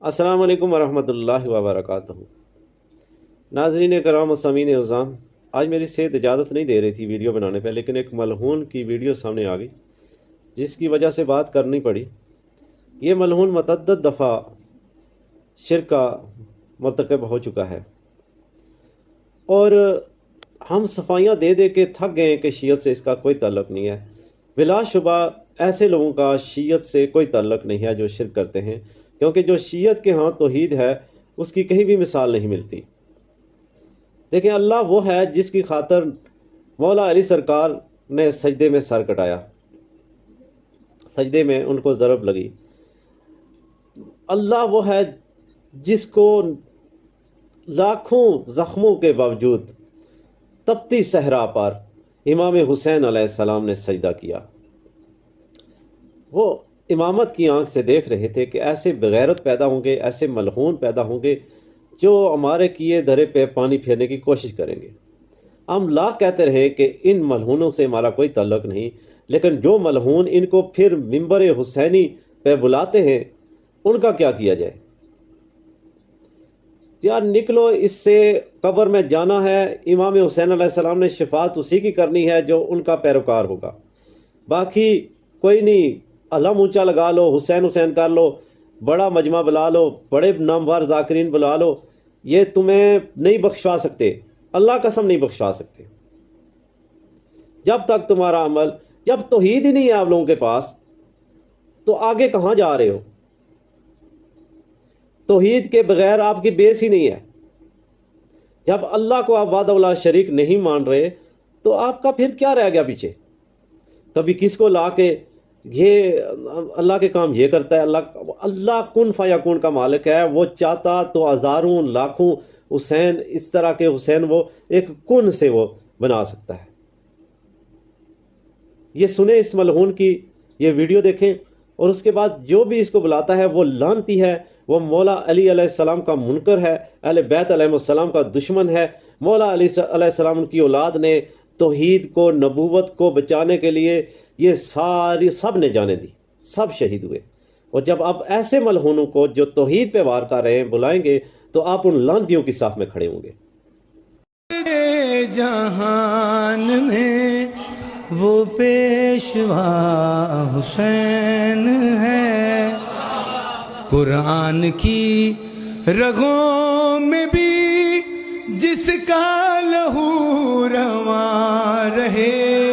अस्सलाम वालेकुम वरहमतुल्लाहि वबरकातुहू। नाज़रीन करम व समीन उज़ाम, आज मेरी सेहत इजाज़त नहीं दे रही थी वीडियो बनाने पर, लेकिन एक मलहून की वीडियो सामने आ गई जिसकी वजह से बात करनी पड़ी। ये मलहून मतअद्दद दफ़ा शिर्क का मर्तकब हो चुका है और हम सफाइयाँ दे दे के थक गए हैं कि शीयत से इसका कोई ताल्लुक़ नहीं है। बिलाशुबा ऐसे लोगों का शीयत से कोई ताल्लुक़ नहीं है जो शिर्क करते हैं, क्योंकि जो शीयत के यहाँ तौहीद है उसकी कहीं भी मिसाल नहीं मिलती। देखें, अल्लाह वो है जिसकी खातर मौला अली सरकार ने सजदे में सर कटाया, सजदे में उनको ज़रब लगी। अल्लाह वो है जिसको लाखों ज़ख्मों के बावजूद तपती सहरा पर इमाम हुसैन अलैहिस्सलाम ने सजदा किया। वो इमामत की आंख से देख रहे थे कि ऐसे बगैरत पैदा होंगे, ऐसे मलहून पैदा होंगे जो हमारे किए धरे पे पानी फेरने की कोशिश करेंगे। हम लाख कहते रहे कि इन मलहूनों से हमारा कोई ताल्लुक़ नहीं, लेकिन जो मलहून इनको फिर मिंबर हुसैनी पे बुलाते हैं उनका क्या किया जाए। यार निकलो इससे, कब्र में जाना है। इमाम हुसैन अलैहिस्सलाम ने शफात उसी की करनी है जो उनका पैरोकार होगा। बाकी कोई नहीं, अलम ऊंचा लगा लो, हुसैन हुसैन कर लो, बड़ा मजमा बुला लो, बड़े नामवर ज़ाकिरीन बुला लो, ये तुम्हें नहीं बख्शवा सकते, अल्लाह कसम नहीं बख्शवा सकते। जब तक तुम्हारा अमल, जब तौहीद ही नहीं है आप लोगों के पास, तो आगे कहाँ जा रहे हो। तौहीद के बगैर आपकी बेस ही नहीं है। जब अल्लाह को आप वादा शरीक नहीं मान रहे तो आपका फिर क्या रह गया पीछे। कभी किसको ला के ये अल्लाह के काम ये करता है। अल्लाह कुन फयाकुन का मालिक है। वो चाहता तो हज़ारों लाखों हुसैन, इस तरह के हुसैन वो एक कुन से वो बना सकता है। ये सुने इस मलहून की ये वीडियो देखें, और उसके बाद जो भी इसको बुलाता है वो लानती है, वो मौला अली अलैहिस्सलाम का मुनकर है, अहले बैत अलैहिस्सलाम का दुश्मन है। मौला अली अलैहिस्सलाम की औलाद ने तौहीद को, नबूवत को बचाने के लिए ये सारी सब ने जाने दी, सब शहीद हुए। और जब आप ऐसे मलहूनों को जो तौहीद पे वार कर रहे हैं बुलाएंगे तो आप उन लानतियों की साफ में खड़े होंगे। जहान में वो पेशवा हुसैन है, कुरान की रगों में भी जिसका लहू रवा रहे।